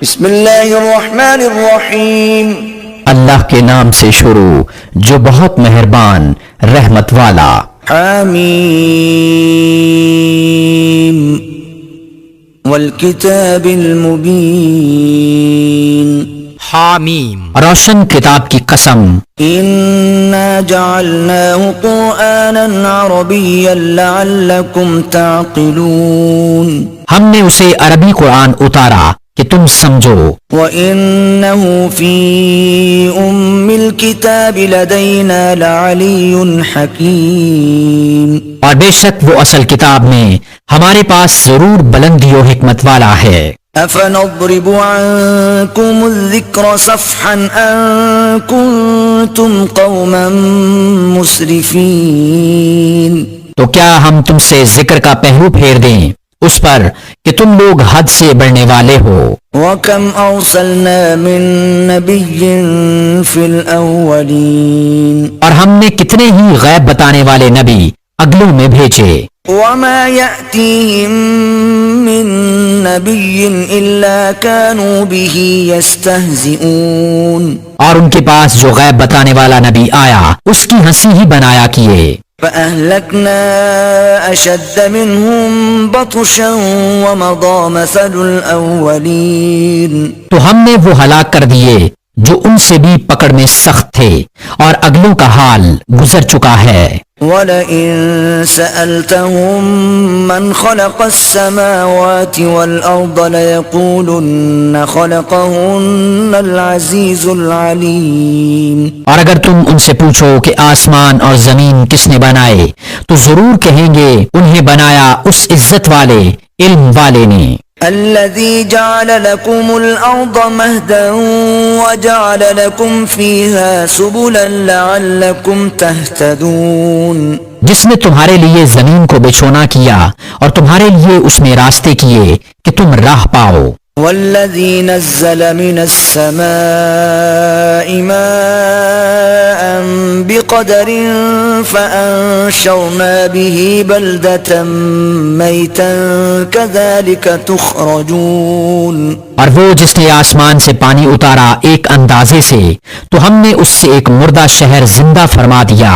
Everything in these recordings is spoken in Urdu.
بسم اللہ الرحمن الرحیم، اللہ کے نام سے شروع جو بہت مہربان رحمت والا۔ حامیم والکتاب المبین، حامیم روشن کتاب کی قسم، انا جعلناه قرآنا عربیا لعلکم تعقلون، ہم نے اسے عربی قرآن اتارا کہ تم سمجھو، وَإِنَّهُ فِي أُمِّ الْكِتَابِ لَدَيْنَا لَعَلِيٌّ حَكِيمٌ، اور بے شک وہ اصل کتاب میں ہمارے پاس ضرور بلندی و حکمت والا ہے۔ أَفَنَضْرِبُ عَنكُمُ الذِّكْرَ صَفْحًا أَن كُنتُمْ قَوْمًا مُسْرِفِينَ، تو کیا ہم تم سے ذکر کا پہلو پھیر دیں اس پر کہ تم لوگ حد سے بڑھنے والے ہو۔ وَكَمْ أَرْسَلْنَا مِن نَّبِيٍّ فِي الْأَوَّلِينَ، اور ہم نے کتنے ہی غیب بتانے والے نبی اگلوں میں بھیجے، وَمَا يَأْتِيهِم مِّن نَّبِيٍّ إِلَّا كَانُوا بِهِ يَسْتَهْزِئُونَ، اور ان کے پاس جو غیب بتانے والا نبی آیا اس کی ہنسی ہی بنایا کیے۔ فَأَهْلَكْنَا أَشَدَّ مِنْهُمْ بَطْشًا وَمَضَىٰ مَثَلُ الْأَوَّلِينَ، تو ہم نے وہ ہلاک کر دیے جو ان سے بھی پکڑ میں سخت تھے، اور اگلوں کا حال گزر چکا ہے۔ وَلَئِن سَأَلْتَهُم مَّنْ خَلَقَ السَّمَاوَاتِ وَالْأَرْضَ لَيَقُولُنَّ خَلَقَهُنَّ الْعَزِيزُ الْعَلِيمُ، اور اگر تم ان سے پوچھو کہ آسمان اور زمین کس نے بنائے تو ضرور کہیں گے انہیں بنایا اس عزت والے علم والے نے۔ الذي جعل لكم الأرض مهدا وجعل لكم فيها سبلا لعلكم تهتدون، جس نے تمہارے لیے زمین کو بچھونا کیا اور تمہارے لیے اس میں راستے کیے کہ تم راہ پاؤ۔ والذي نزل من السماء ماء بقدر فأنشرنا به بلدة ميتا كذلك تخرجون، اور وہ جس نے آسمان سے پانی اتارا ایک اندازے سے تو ہم نے اس سے ایک مردہ شہر زندہ فرما دیا،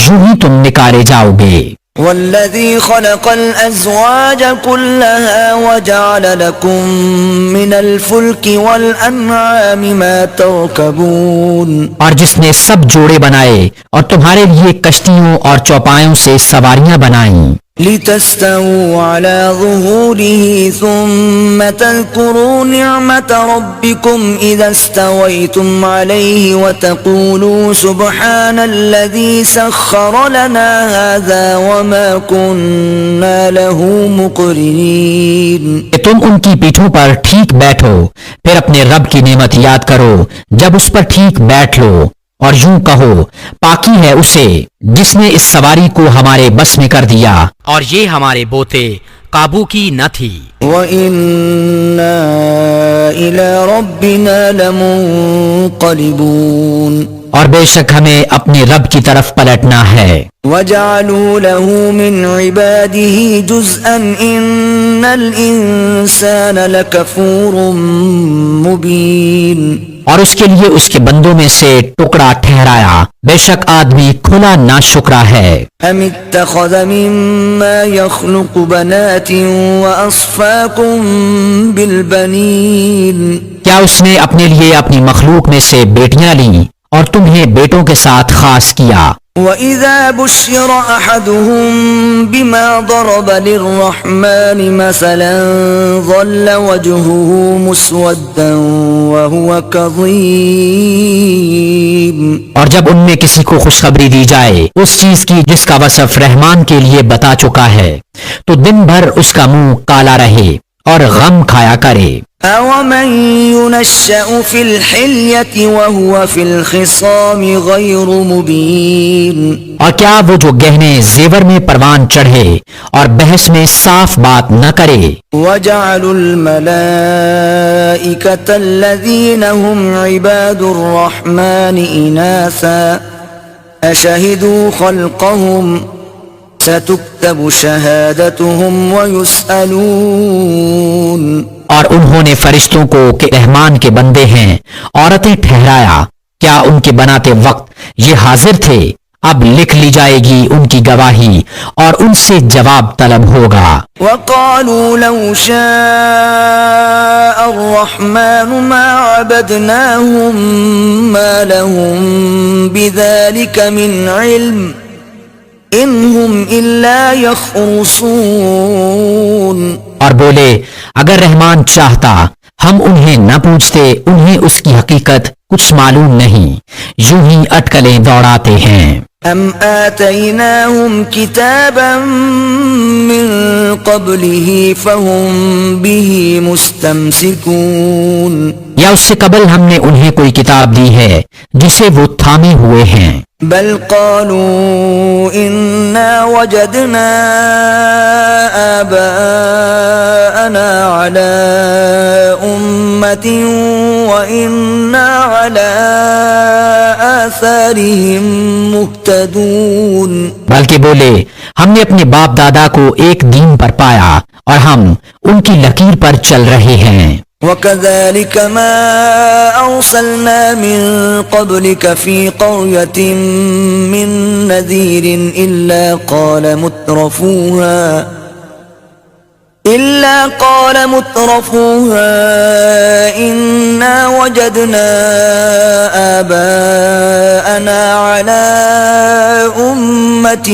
یوں ہی تم نکالے جاؤ گے۔ والذي خلق الأزواج كلها وجعل لكم من الفلك والأنعام ما تركبون، اور جس نے سب جوڑے بنائے اور تمہارے لیے کشتیوں اور چوپایوں سے سواریاں بنائیں، لتستووا على ظهوره ثم تذكروا نعمة ربكم إذا استويتم عليه وتقولوا سبحان الذي سخر لنا هذا وما كنا له مقرنين، کہ تم ان کی پیٹھوں پر ٹھیک بیٹھو، پھر اپنے رب کی نعمت یاد کرو جب اس پر ٹھیک بیٹھ لو، اور یوں کہو پاکی ہے اسے جس نے اس سواری کو ہمارے بس میں کر دیا، اور یہ ہمارے بوتے قابو کی نہ تھی۔ وَإِنَّا إِلَى رَبِّنَا لَمُنقَلِبُونَ، اور بے شک ہمیں اپنے رب کی طرف پلٹنا ہے۔ وَجَعَلُوا لَهُ مِنْ عِبَادِهِ جُزْءًا إِنَّ الْإِنسَانَ لَكَفُورٌ مُبِينٌ، اور اس کے لیے اس کے بندوں میں سے ٹکڑا ٹھہرایا، بے شک آدمی کھلا ناشکرا ہے۔ أَمِ اتَّخَذَ مِمَّا يَخْلُقُ بَنَاتٍ وَأَصْفَاكُمْ بِالْبَنِينَ، کیا اس نے اپنے لیے اپنی مخلوق میں سے بیٹیاں لیں اور تمہیں بیٹوں کے ساتھ خاص کیا؟ وَإِذَا بُشِّرَ أَحَدُهُم بِمَا ضَرَبَ لِلرَّحْمَنِ مَثَلًا ظَلَّ وَجْهُهُ مُسْوَدًّا وَهُوَ كَظِيمٌ، اور جب ان میں کسی کو خوشخبری دی جائے اس چیز کی جس کا وصف رحمان کے لیے بتا چکا ہے تو دن بھر اس کا منہ کالا رہے اور غم کھایا کرے۔ أَوَمَن يُنَشَّأُ فِي الْحِلْيَةِ وَهُوَ فِي الْخِصَامِ غَيْرُ مُبِينٍ، اور کیا وہ جو گہنے زیور میں پروان چڑھے اور بحث میں صاف بات نہ کرے؟ وَجَعَلُوا الْمَلَائِكَةَ الَّذِينَ هُمْ عِبَادُ الرَّحْمَنِ إِنَاثًا أَشَهِدُوا خَلْقَهُمْ ستكتب شهادتهم ويسألون. اور انہوں نے فرشتوں کو کہ رحمان کے بندے ہیں عورتیں ٹھہرایا، کیا ان کے بناتے وقت یہ حاضر تھے؟ اب لکھ لی جائے گی ان کی گواہی اور ان سے جواب طلب ہوگا۔ وقالوا لو شاء الرحمن ما عبدناهم ما لهم بذلك من علم ان هم الا يخرصون۔ اور بولے اگر رحمان چاہتا ہم انہیں نہ پوچھتے، انہیں اس کی حقیقت کچھ معلوم نہیں، یوں ہی اٹکلیں دوڑاتے ہیں۔ ام آتیناہم کتابا من قبلہ فہم بہ مستمسکون، یا اس سے قبل ہم نے انہیں کوئی کتاب دی ہے جسے وہ تھامے ہوئے ہیں۔ بل قالوا انا وجدنا آباءنا على امة وانا على آثارهم مهتدون، بلکہ بولے ہم نے اپنے باپ دادا کو ایک دین پر پایا اور ہم ان کی لکیر پر چل رہے ہیں۔ وَكَذَلِكَ مَا أَرْسَلْنَا مِن قَبْلِكَ فِي قَرْيَةٍ مِّن نَّذِيرٍ إِلَّا قَالَ مُتْرَفُوهَا إِنَّا وَجَدْنَا آبَاءَنَا عَلَى أُمَّةٍ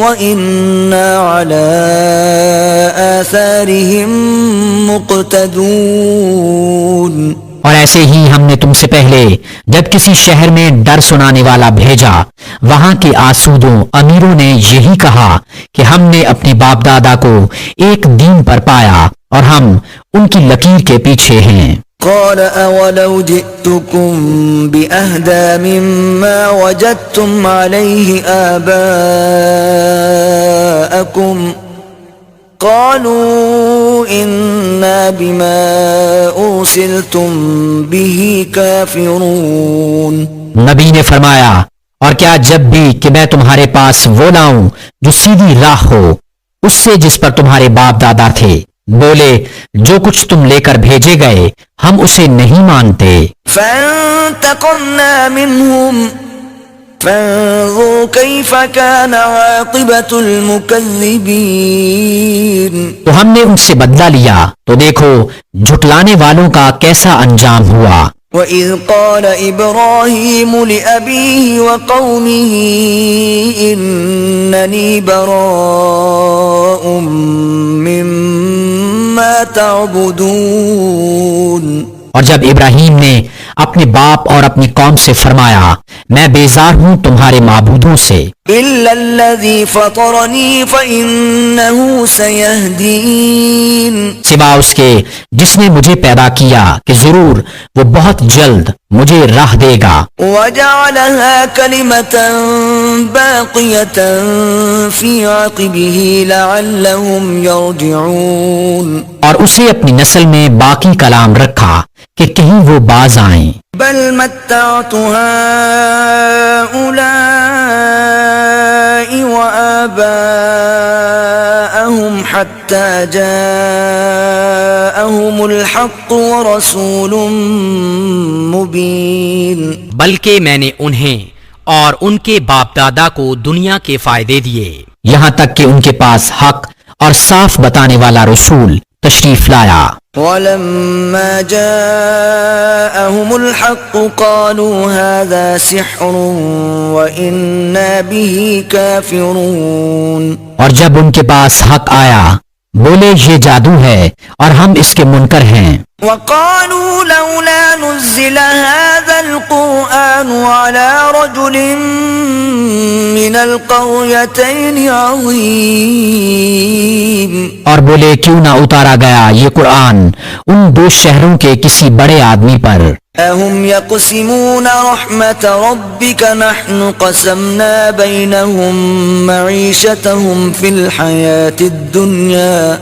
وَإِنَّا عَلَى آثَارِهِم مُقْتَدُونَ۔ اور ایسے ہی ہم نے تم سے پہلے جب کسی شہر میں ڈر سنانے والا بھیجا، وہاں کے آسودوں امیروں نے یہی کہا کہ ہم نے اپنے باپ دادا کو ایک دین پر پایا اور ہم ان کی لکیر کے پیچھے ہیں۔ قال اولو جئتكم بأهدى مما وجدتم عليه آباءكم قالوا إنا بما أرسلتم به كافرون۔ نبی نے فرمایا اور کیا جب بھی کہ میں تمہارے پاس وہ لاؤں جو سیدھی راہ ہو اس سے جس پر تمہارے باپ دادا تھے، بولے جو کچھ تم لے کر بھیجے گئے ہم اسے نہیں مانتے۔ فانتقمنا منهم فانظر كيف كان عاقبة المكذبين۔ تو ہم نے ان سے بدلہ لیا تو دیکھو جھٹلانے والوں کا کیسا انجام ہوا۔ وَإِذْ قَالَ إِبْرَاهِيمُ لِأَبِيهِ وَقَوْمِهِ إِنَّنِي بَرَاءٌ مِّمَّا تَعْبُدُونَ۔ اور جب ابراہیم نے اپنے باپ اور اپنی قوم سے فرمایا میں بیزار ہوں تمہارے معبودوں سے، إِلَّا الَّذِي فَطَرَنِي فَإِنَّهُ سَيَهْدِينِ، سوا اس کے جس نے مجھے پیدا کیا کہ ضرور وہ بہت جلد مجھے راہ دے گا۔ وَجَعَلَهَا كَلِمَةً بَاقِيَةً فِي عَقِبِهِ لَعَلَّهُمْ يَرْجِعُونَ، اور اسے اپنی نسل میں باقی کلام رکھا کہ کہیں وہ باز آئیں۔ بل متعت هؤلاء وآباءهم حتى جاءهم الحق ورسول مبين۔ بلکہ میں نے انہیں اور ان کے باپ دادا کو دنیا کے فائدے دیے یہاں تک کہ ان کے پاس حق اور صاف بتانے والا رسول تشریف لایا۔ ولما جاءهم الحق قالوا هذا سحر وإنا به كافرون، اور جب ان کے پاس حق آیا بولے یہ جادو ہے اور ہم اس کے منکر ہیں۔ وقالوا لولا نزل هذا القرآن على رجل من القريتين عظيم، اور بولے کیوں نہ اتارا گیا یہ قرآن ان دو شہروں کے کسی بڑے آدمی پر۔ اهم يقسمون رحمة ربك نحن قسمنا بينهم معيشتهم في الحياة الدنيا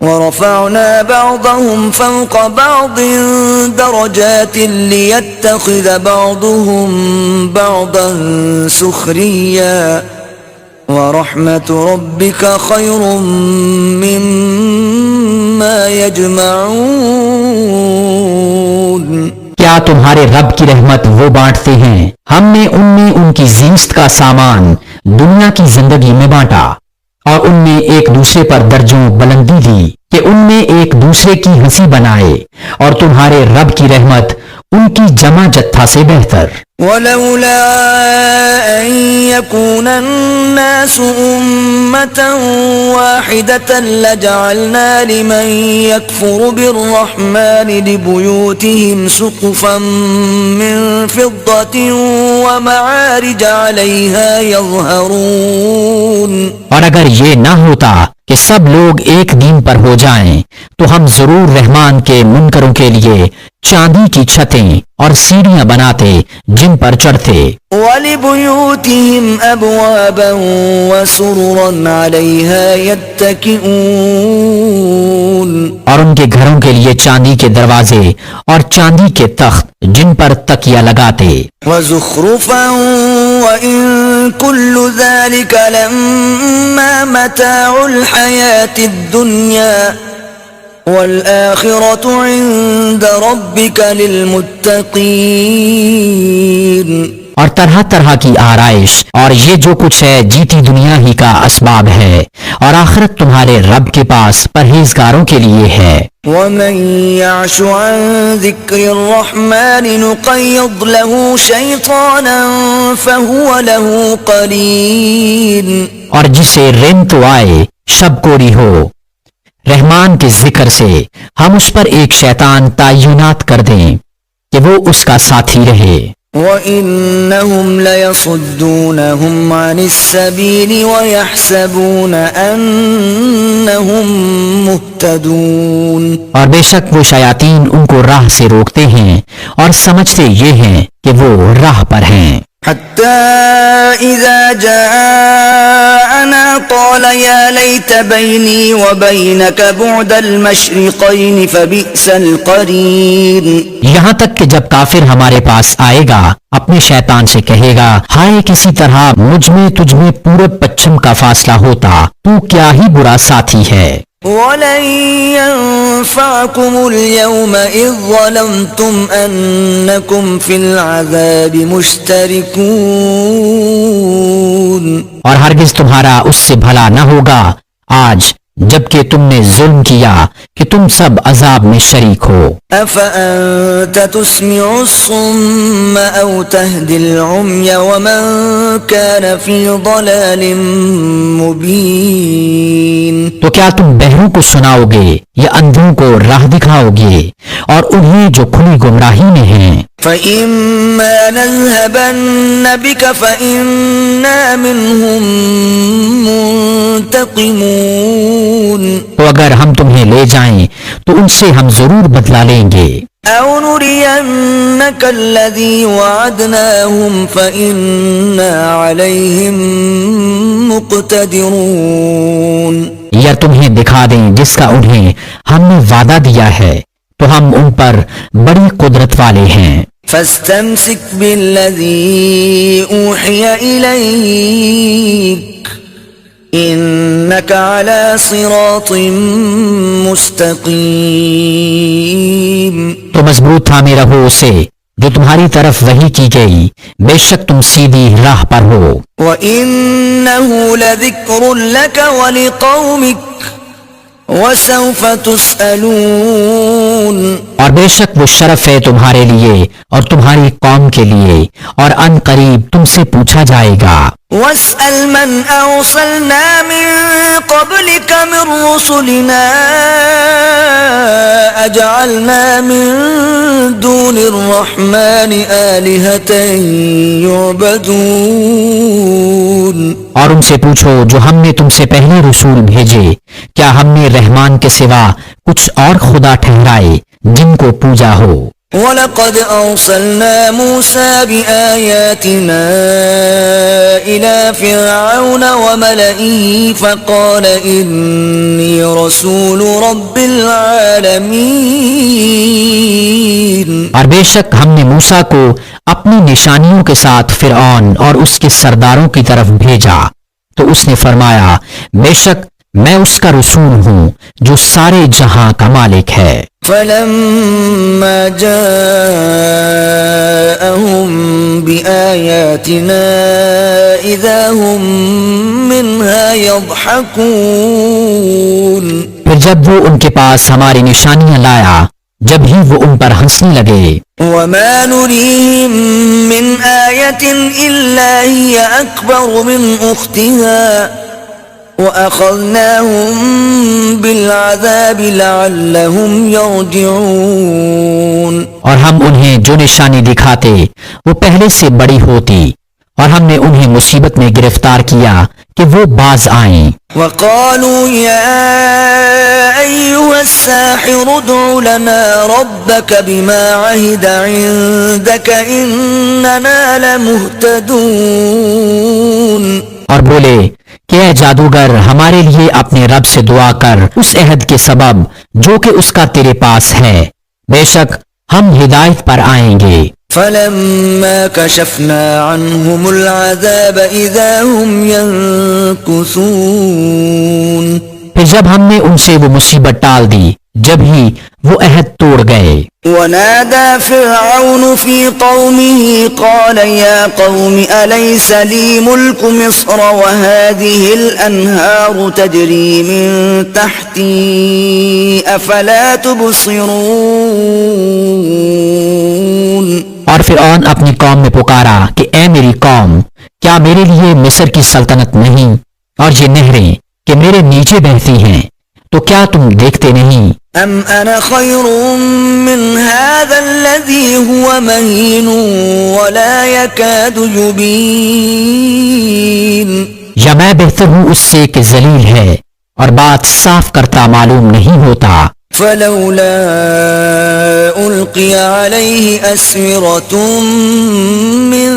ورفعنا بعضهم فوق بعض درجات ليتخذ بعضهم بعضا سخريا ورحمة ربك خير مما يجمعون. کیا تمہارے رب کی رحمت وہ بانٹتے ہیں؟ ہم نے ان میں ان کی زینت کا سامان دنیا کی زندگی میں بانٹا اور ان میں ایک دوسرے پر درجوں بلندی دی کہ ان میں ایک دوسرے کی ہنسی بنائے، اور تمہارے رب کی رحمت ان کی جمع جتھا سے بہتر. ولولا أن يكون الناس أمة واحدة لجعلنا لمن يكفر بالرحمن لبيوتهم سقفا من فضة ومعارج عليها يظهرون. اور اگر یہ نہ ہوتا کہ سب لوگ ایک دین پر ہو جائیں تو ہم ضرور رحمان کے منکروں کے لیے چاندی کی چھتیں اور سیڑھیاں بناتے جن پر چڑھتے. وَلِبُيُوتِهِمْ أَبْوَابًا وَسُرُرًا عَلَيْهَا يَتَّكِئُونَ. اور ان کے گھروں کے لیے چاندی کے دروازے اور چاندی کے تخت جن پر تکیہ لگاتے. وَزُخْرُفًا وَإِن كُلُّ ذَلِكَ لَمَّا مَتَاعُ الْحَيَاةِ الدُّنْيَا وَالْآخِرَةُ عِندَ رَبِّكَ لِلْمُتَّقِينَ. اور طرح طرح کی آرائش اور یہ جو کچھ ہے جیتی دنیا ہی کا اسباب ہے، اور آخرت تمہارے رب کے پاس پرہیزگاروں کے لیے ہے. وَمَن يَعْشُ عَن ذِكْرِ الرَّحْمَنِ نُقَيِّضْ لَهُ شَيْطَانًا فَهُوَ لَهُ قَرِينٌ. اور جسے رن تو آئے شب کوری ہو رحمان کے ذکر سے، ہم اس پر ایک شیطان تعینات کر دیں کہ وہ اس کا ساتھی رہے. وَإِنَّهُمْ لَيَصُدُّونَهُمْ عَنِ السَّبِيلِ وَيَحْسَبُونَ أَنَّهُمْ مُهْتَدُونَ. اور بے شک وہ شیاطین ان کو راہ سے روکتے ہیں اور سمجھتے یہ ہیں کہ وہ راہ پر ہیں. حتى إذا جاءنا قال يا ليت بيني وبينك بعد المشرقين فبئس القرين. یہاں تک کہ جب کافر ہمارے پاس آئے گا اپنے شیطان سے کہے گا، ہائے کسی طرح مجھ میں تجھ میں پورب پچھم کا فاصلہ ہوتا، تو کیا ہی برا ساتھی ہے. وَلَن يَنفَعَكُمُ الْيَوْمَ إِذ ظَّلَمْتُمْ أَنَّكُمْ فِي الْعَذَابِ مُشْتَرِكُونَ. اور ہرگز تمہارا اس سے بھلا نہ ہوگا آج جبکہ تم نے ظلم کیا کہ تم سب عذاب میں شریک ہو. أَفَأَنْتَ تُسْمِعُ الصُّمَّ أَوْ تَهْدِي الْعُمْيَ وَمَنْ كَانَ فِي ضَلَالٍ مُبِينٍ. تو کیا تم بہروں کو سناؤ گے یا اندھوں کو راہ دکھاؤ گے، اور انہیں جو کھلی گمراہی میں ہیں. فَإِمَّا نَذْهَبَنَّ بِكَ فَإِنَّا مِنْهُمْ مُنْتَقِمُونَ. تو اگر ہم تمہیں لے جائیں تو ان سے ہم ضرور بدلہ لیں گے. أَوْ نُرِيَنَّكَ الَّذِي وَعَدْنَاهُمْ فَإِنَّا عَلَيْهِمْ مُقْتَدِرُونَ. یا تمہیں دکھا دیں جس کا انہیں ہم نے وعدہ دیا ہے تو ہم ان پر بڑی قدرت والے ہیں. فَاسْتَمْسِكْ بِالَّذِي أُوحِيَ إِلَيْكَ إِنَّكَ عَلَى صِرَاطٍ مُسْتَقِيمٍ. تو مضبوط تھامے رہو اسے جو تمہاری طرف وحی کی گئی، بے شک تم سیدھی راہ پر ہو. وَإِنَّهُ لَذِكْرٌ لَكَ وَلِقَوْمِكَ وَسَوْفَ تُسْأَلُونَ. اور بے شک وہ شرف ہے تمہارے لیے اور تمہاری قوم کے لیے، اور ان قریب تم سے پوچھا جائے گا. وَاسْأَلْ مَنْ أَرْسَلْنَا مِن قَبْلِكَ مِن رُّسُلِنَا أَجْعَلْنَا مِن دُونِ الرَّحْمَنِ آلِهَةً يُعْبَدُونَ. اور ان سے پوچھو جو ہم نے تم سے پہلے رسول بھیجے، کیا ہم نے رحمان کے سوا کچھ اور خدا ٹھہرائے جن کو پوجا ہو. وَلَقَدْ أَرْسَلْنَا مُوسَى بِآيَاتِنَا إِلَى فِرْعَوْنَ وَمَلَئِهِ فَقَالَ إِنِّي رَسُولُ رَبِّ الْعَالَمِينَ. اور بے شک ہم نے موسیٰ کو اپنی نشانیوں کے ساتھ فرعون اور اس کے سرداروں کی طرف بھیجا تو اس نے فرمایا بے شک میں اس کا رسول ہوں جو سارے جہاں کا مالک ہے۔ فلما جاءهم بآياتنا إذا هم منها يضحكون، پھر جب وہ ان کے پاس ہماری نشانیاں لایا جب ہی وہ ان پر ہنسنے لگے۔ وما نريهم من آية إلا هي أكبر من أختها وَأَخَذْنَاهُمْ بِالْعَذَابِ لَعَلَّهُمْ يَرْجِعُونَ، اور ہم انہیں جو نشانی دکھاتے وہ پہلے سے بڑی ہوتی، اور ہم نے انہیں مصیبت میں گرفتار کیا کہ وہ باز آئیں۔ وَقَالُوا يَا أَيُّهَا السَّاحِرُ ادْعُ لَنَا رَبَّكَ بِمَا عَهِدَ عِندَكَ إِنَّنَا لَمُهْتَدُونَ، اور بولے کہ اے جادوگر ہمارے لیے اپنے رب سے دعا کر اس عہد کے سبب جو کہ اس کا تیرے پاس ہے، بے شک ہم ہدایت پر آئیں گے۔ فَلَمَّا كَشَفْنَا عَنْهُمُ الْعَذَابَ إِذَا هُمْ يَنكُثُونَ، پھر جب ہم نے ان سے وہ مصیبت ٹال دی جب ہی وہ عہد توڑ گئے۔ وَنَادَى فِرْعَوْنُ فِي قَوْمِهِ قَالَ يَا قَوْمِ أَلَيْسَ لِي مُلْكُ مِصْرَ وَهَٰذِهِ الْأَنْهَارُ تَجْرِي مِن تَحْتِي أَفَلَا تُبْصِرُونَ، اور فرعون اپنی قوم میں پکارا کہ اے میری قوم، کیا میرے لیے مصر کی سلطنت نہیں اور یہ نہریں کہ میرے نیچے بہتی ہیں، تو کیا تم دیکھتے نہیں؟ ام انا خیر من هذا الذي هو مهين ولا يكاد يبين، یا میں بہتر ہوں اس سے کہ ذلیل ہے اور بات صاف کرتا معلوم نہیں ہوتا۔ فلولا القي عليه اسورة من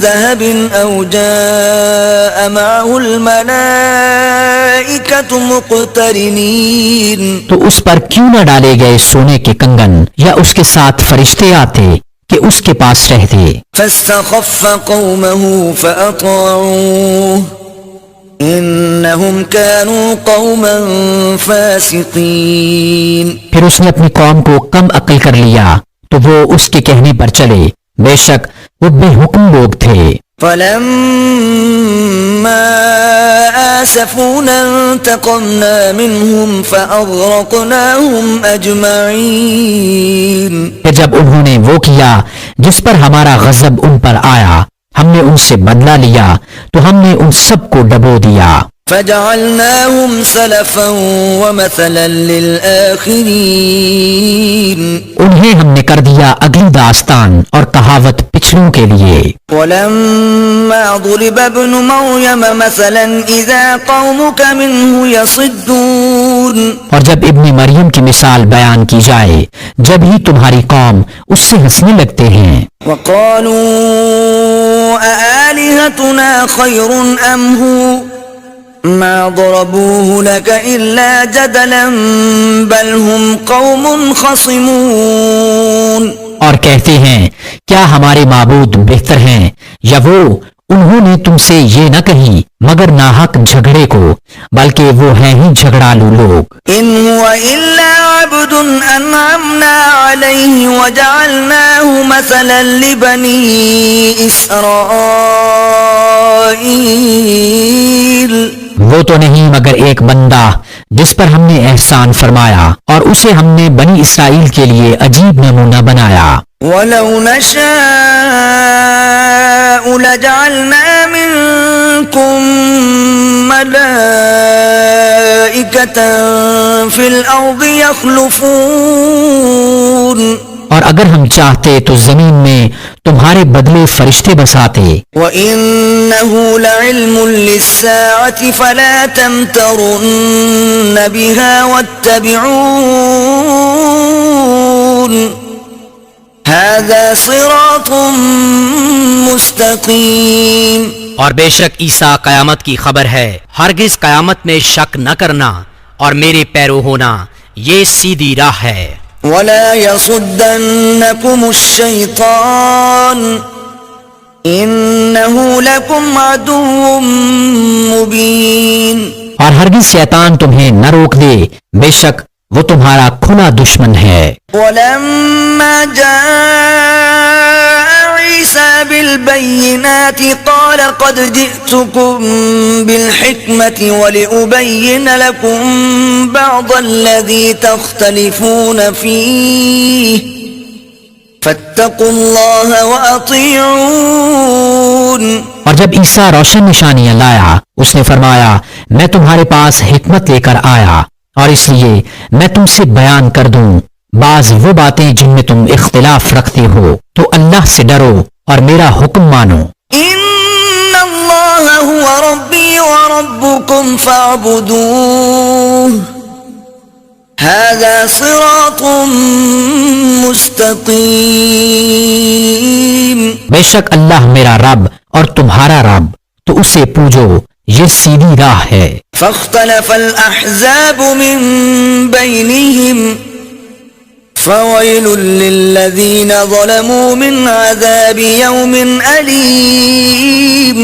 ذهب او جاء معه الملائكة مقترنين، تو اس پر کیوں نہ ڈالے گئے سونے کے کنگن یا اس کے ساتھ فرشتے آتے کہ اس کے پاس رہتے۔ فاستخف قومه فأطاعوه انہم كانوا قوما فاسقین، پھر اس نے اپنی قوم کو کم عقل کر لیا تو وہ اس کے کہنے پر چلے، بے شک وہ بے حکم لوگ تھے۔ فلما آسفونا انتقمنا منهم فأغرقناهم اجمعین، پھر جب انہوں نے وہ کیا جس پر ہمارا غضب ان پر آیا، ہم نے ان سے بدلہ لیا تو ہم نے ان سب کو ڈبو دیا۔ فجعلناهم سلفا ومثلا للآخرین، انہیں ہم نے کر دیا اگلی داستان اور کہاوت پچھلوں کے لیے۔ ولما ضرب ابن مریم مثلا اذا قومك منه يصدون، اور جب ابن مریم کی مثال بیان کی جائے جب ہی تمہاری قوم اس سے ہنسنے لگتے ہیں۔ وقالوا أآلهتنا خير أم هو ما ضربوه لك إلا جدلا بل هم قوم خصمون، اور کہتے ہیں کیا ہمارے معبود بہتر ہیں یا وہ، انہوں نے تم سے یہ نہ کہی مگر ناحق جھگڑے کو، بلکہ وہ ہیں ہی جھگڑالو لوگ۔ إن هو إلا عبد أنعمنا عليه وجعلناه مثلا لبني إسرائيل، وہ تو نہیں مگر ایک بندہ جس پر ہم نے احسان فرمایا اور اسے ہم نے بنی اسرائیل کے لیے عجیب نمونہ بنایا۔ ولو نشاء لجعلنا منكم ملائكة في الأرض يخلفون، اور اگر ہم چاہتے تو زمین میں تمہارے بدلے فرشتے بساتے۔ وَإِنَّهُ لَعِلْمٌ لِلسَّاعَةِ فَلَا تَمْتَرُنَّ بِهَا وَاتَّبِعُونِ هَذَا صِرَاطٌ مُسْتَقِيمٌ، اور بے شک عیسیٰ قیامت کی خبر ہے، ہرگز قیامت میں شک نہ کرنا اور میرے پیرو ہونا، یہ سیدھی راہ ہے۔ وَلَا يَصُدَّنَّكُمُ الشَّيْطَانُ إنه لكم عدو مبين. اور ہرگز شیطان تمہیں نہ روک دے، بے شک وہ تمہارا کھلا دشمن ہے. ولما جاء عيسى بالبينات قال قد جئتكم بالحكمة ولأبين لكم بعض الذي تختلفون فيه فاتقوا الله وأطيعون. اور جب عیسیٰ روشن نشانیاں لایا اس نے فرمایا میں تمہارے پاس حکمت لے کر آیا اور اس لیے میں تم سے بیان کر دوں بعض وہ باتیں جن میں تم اختلاف رکھتے ہو، تو اللہ سے ڈرو اور میرا حکم مانو. إن الله هو ربي وربكم فاعبدوه هذا صراط مستقيم. بے شک اللہ میرا رب اور تمہارا رب، تو اسے پوجو، یہ سیدھی راہ ہے. فاختلف الأحزاب من بينهم فويل للذين ظلموا من عذاب يوم أليم.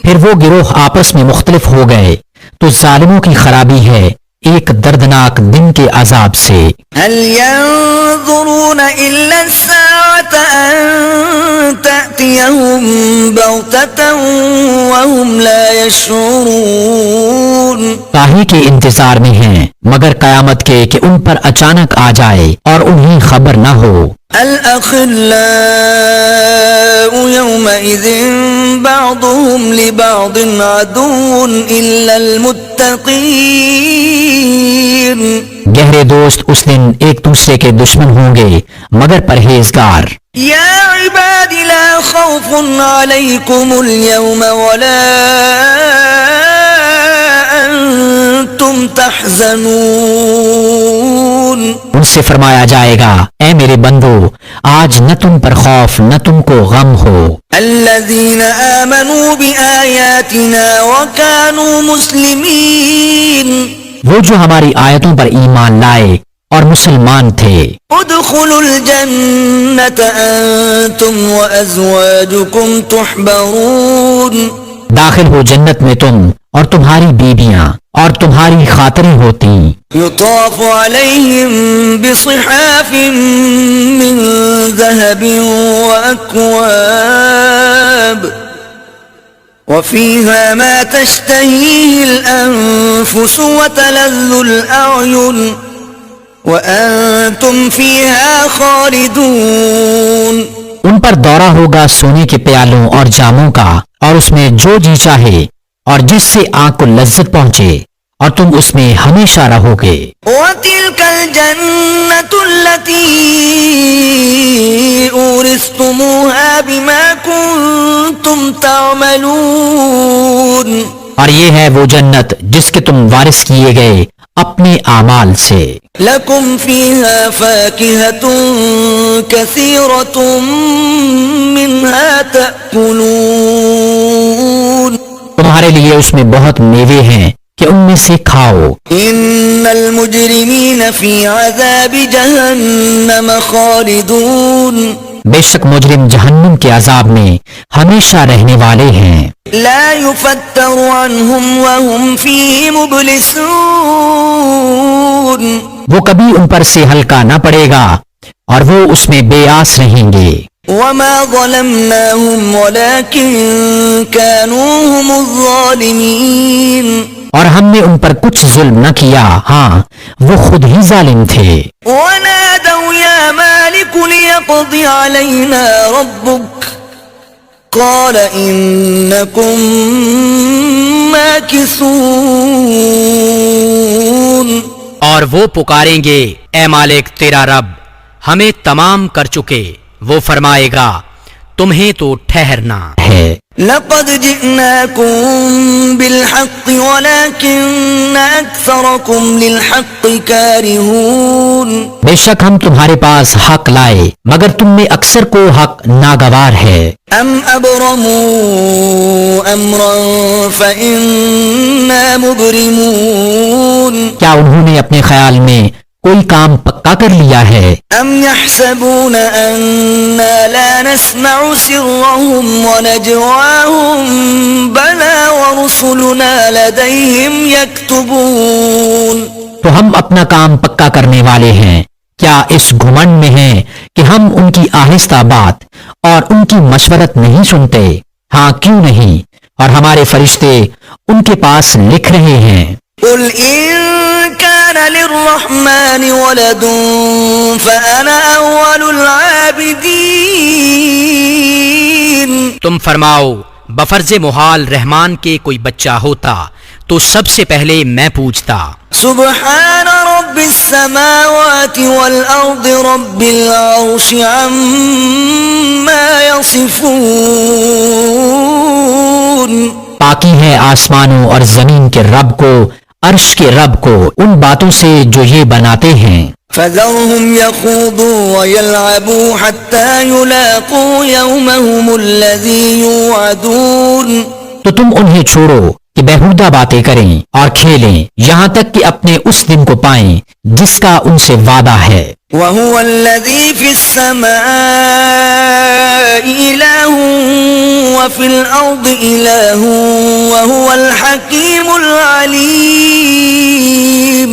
پھر وہ گروہ آپس میں مختلف ہو گئے تو ظالموں کی خرابی ہے ایک دردناک دن کے عذاب سے. هل ينظرون إلا الساعة أن تأتيهم بغتة وهم لا يشعرون. کاہے کے انتظار میں ہیں مگر قیامت کے کہ ان پر اچانک آ جائے اور انہیں خبر نہ ہو. الأخلاء يومئذ بعضهم لبعض عدو إلا المتقين. گہرے دوست اس دن ایک دوسرے کے دشمن ہوں گے مگر پرہیزگار. يا عباد لا خوف عليكم اليوم ولا أنتم تحزنون. ان سے فرمایا جائے گا اے میرے بندو آج نہ تم پر خوف نہ تم کو غم ہو. الذين آمنوا بآياتنا وكانوا مسلمين. وہ جو ہماری آیتوں پر ایمان لائے اور مسلمان تھے. ادخلوا الجنة أنتم وأزواجكم تحبرون. داخل ہو جنت میں تم اور تمہاری بیویاں اور تمہاری خاطریں ہوتی. يطاف عليهم بصحاف من ذهب وأكواب وفيها ما تشتهيه الأنفس وتلذ الأعين وأنتم فيها خالدون. ان پر دورہ ہوگا سونے کے پیالوں اور جاموں کا اور اس میں جو جی چاہے اور جس سے آنکھ کو لذت پہنچے اور تم اس میں ہمیشہ رہو گے. وتلك الجنة التي أورثتموها بما كنتم تعملون. اور یہ ہے وہ جنت جس کے تم وارث کیے گئے اپنے اعمال سے. لكم فيها فاكهة كثيرة منها تأكلون. تمہارے لیے اس میں بہت میوے ہیں کہ ان میں سے کھاؤ. إن المجرمين في عذاب جهنم خالدون. بے شک مجرم جہنم کے عذاب میں ہمیشہ رہنے والے ہیں. لا يفتر عنهم وهم فيه مبلسون. وہ کبھی ان پر سے ہلکا نہ پڑے گا اور وہ اس میں بے آس رہیں گے. وما ظلمناهم ولكن كانوا هم الظالمين. اور ہم نے ان پر کچھ ظلم نہ کیا، ہاں وہ خود ہی ظالم تھے. ونادوا يا مالك ليقض علينا ربك قال إنكم ماكثون. اور وہ پکاریں گے اے مالک تیرا رب ہمیں تمام کر چکے. وہ فرمائے گا تمہیں تو ٹھہرنا ہے. لقد جئناكم بالحق ولكن أكثركم للحق كارهون. بے شک ہم تمہارے پاس حق لائے مگر تم میں اکثر کو حق ناگوار ہے. أم أبرموا أمرا فإنا مبرمون. کیا انہوں نے اپنے خیال میں کوئی کام پکا کر لیا ہے؟ أم يحسبون أنا لا نسمع سرهم ونجواهم بلى ورسلنا لديهم يكتبون. تو ہم اپنا کام پکا کرنے والے ہیں. کیا اس گھمنڈ میں ہیں کہ ہم ان کی آہستہ بات اور ان کی مشورت نہیں سنتے؟ ہاں کیوں نہیں، اور ہمارے فرشتے ان کے پاس لکھ رہے ہیں. قل إن كان للرحمن ولد فأنا أول العابدين. تم فرماؤ بفرض محال رحمان کے کوئی بچہ ہوتا تو سب سے پہلے میں پوچھتا. سبحان رب السماوات والأرض رب العرش عما يصفون. پاکی ہے آسمانوں اور زمین کے رب کو، عرش کے رب کو، ان باتوں سے جو یہ بناتے ہیں. فذرهم يخوضوا ويلعبوا حتى يلاقوا يومهم الذي يوعدون. تو تم انہیں چھوڑو کہ بےہودہ باتیں کریں اور کھیلیں یہاں تک کہ اپنے اس دن کو پائیں جس کا ان سے وعدہ ہے. وهو الذي في السماء إله وفي الأرض إله وهو الحكيم العليم.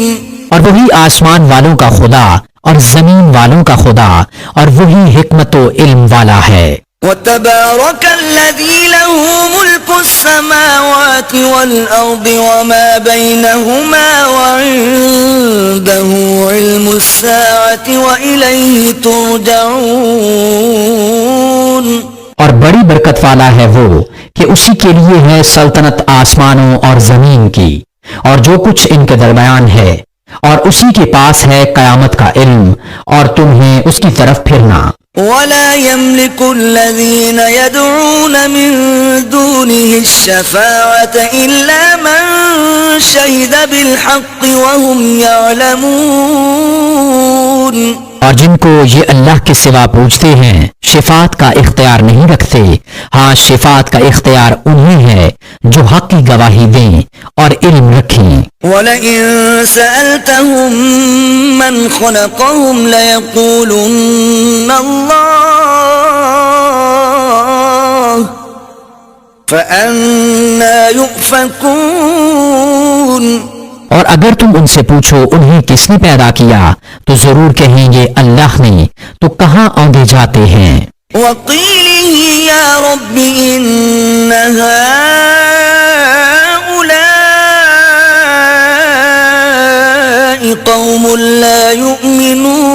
اور وہی آسمان والوں کا خدا اور زمین والوں کا خدا اور وہی حکمت و علم والا ہے. وتبارك الذي له ملك السماوات والأرض وما بينهما وعنده علم الساعة وإليه ترجعون. اور بڑی برکت والا ہے وہ کہ اسی کے لیے ہے سلطنت آسمانوں اور زمین کی اور جو کچھ ان کے درمیان ہے، اور اسی کے پاس ہے قیامت کا علم اور تمہیں اس کی طرف پھرنا. ولا يملك الذين يدعون من دونه الشفاعة إلا من شهد بالحق وهم يعلمون. اور جن کو یہ اللہ کے سوا پوچھتے ہیں شفاعت کا اختیار نہیں رکھتے، ہاں شفاعت کا اختیار انہیں ہے جو حق کی گواہی دیں اور علم رکھیں. وَلَئِن سَأَلْتَهُم مَّنْ خَلَقَهُمْ لَيَقُولُنَّ اللَّهُ فَأَنَّىٰ يُؤْفَكُونَ. اور اگر تم ان سے پوچھو انہیں کس نے پیدا کیا تو ضرور کہیں گے اللہ نے، تو کہاں آندے جاتے ہیں. وَقِيلِهِ يَا رَبِّ إِنَّ هَٰؤُلَاءِ قَوْمٌ لَّا يُؤْمِنُونَ.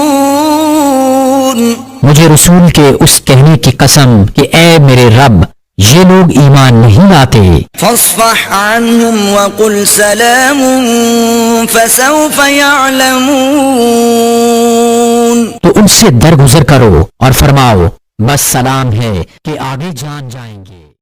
مجھے رسول کے اس کہنے کی قسم کہ اے میرے رب یہ لوگ ایمان نہیں لاتے. فاصفح عنهم وقل سلام فسوف يعلمون. تو ان سے درگزر کرو اور فرماؤ بس سلام ہے کہ آگے جان جائیں گے.